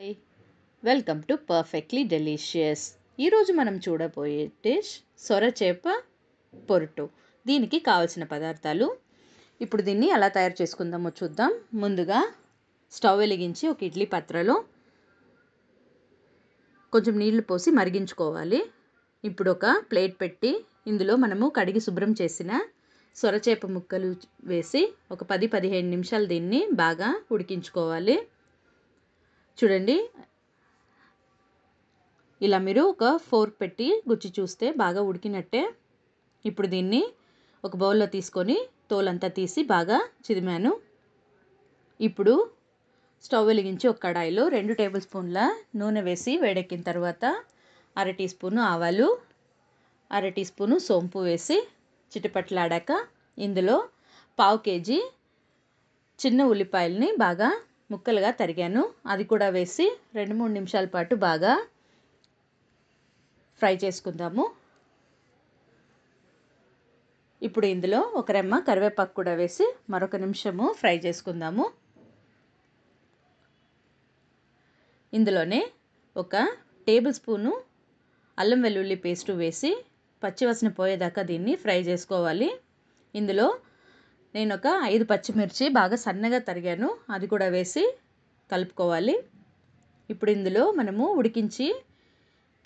Hey, welcome to perfectly delicious. ఈరోజు మనం చూడబోయే డిష్ సొరచేప పొరుటు. దీనికి కావలసిన పదార్థాలు ఇప్పుడు దీన్ని ఎలా తయారు చేసుకుందామో చూద్దాం. ముందుగా స్టవ్ వెలిగించి ఒక ఇడ్లీ పాత్రలో కొంచెం నీళ్లు పోసి మరిగించుకోవాలి. ఇప్పుడు ఒక ప్లేట్ పెట్టి ఇందులో మనము కడిగి శుభ్రం చేసిన సొరచేప ముక్కలు వేసి ఒక 10-15 నిమిషాలు దీన్ని బాగా ఉడికించుకోవాలి. చూడండి, ఇలా మీరు ఒక ఫోర్క్ పెట్టి గుచ్చి చూస్తే బాగా ఉడికినట్టే. ఇప్పుడు దీన్ని ఒక బౌల్లో తీసుకొని తోలంతా తీసి బాగా చిదిమాను. ఇప్పుడు స్టవ్ వెలిగించి ఒక కడాయిలో 2 టేబుల్ స్పూన్ల నూనె వేసి వేడెక్కిన తర్వాత 1/2 టీ స్పూను ఆవాలు, 1/2 టీ స్పూను సోంపు వేసి చిటపట్లాడాక ఇందులో 1/2 కేజీ చిన్న ఉల్లిపాయల్ని బాగా ముక్కలుగా తరిగాను. అది కూడా వేసి 2-3 నిమిషాల పాటు బాగా ఫ్రై చేసుకుందాము. ఇప్పుడు ఇందులో ఒక రెమ్మ కరివేపాకు కూడా వేసి మరొక నిమిషము ఫ్రై చేసుకుందాము. ఇందులోనే ఒక టేబుల్ స్పూను అల్లం వెల్లుల్లి పేస్టు వేసి పచ్చివాసన పోయేదాకా దీన్ని ఫ్రై చేసుకోవాలి. ఇందులో నేను ఒక 5 పచ్చిమిర్చి బాగా సన్నగా తరిగాను, అది కూడా వేసి కలుపుకోవాలి. ఇప్పుడు ఇందులో మనము ఉడికించి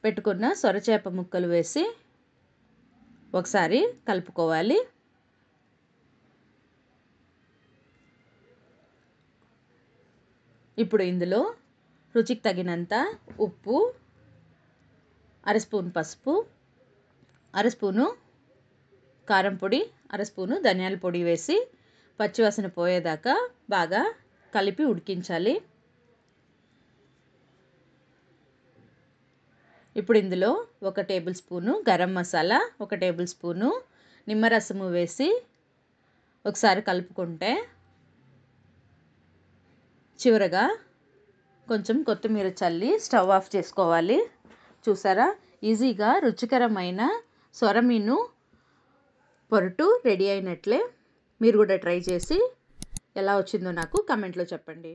పెట్టుకున్న సొరచేప ముక్కలు వేసి ఒకసారి కలుపుకోవాలి. ఇప్పుడు ఇందులో రుచికి తగినంత ఉప్పు, 1/2 స్పూన్ పసుపు, 1/2 స్పూను కారం పొడి, 1/2 స్పూను ధనియాల పొడి వేసి పచ్చివాసన పోయేదాకా బాగా కలిపి ఉడికించాలి. ఇప్పుడు ఇందులో 1 table spoon garam masala, 1 table spoon నిమ్మరసము వేసి ఒకసారి కలుపుకుంటే చివరగా కొంచెం కొత్తిమీర చల్లి స్టవ్ ఆఫ్ చేసుకోవాలి. చూసారా, ఈజీగా రుచికరమైన సొరమీను పొరుటు రెడీ అయినట్లే. మీరు కూడా ట్రై చేసి ఎలా వచ్చిందో నాకు కామెంట్లో చెప్పండి.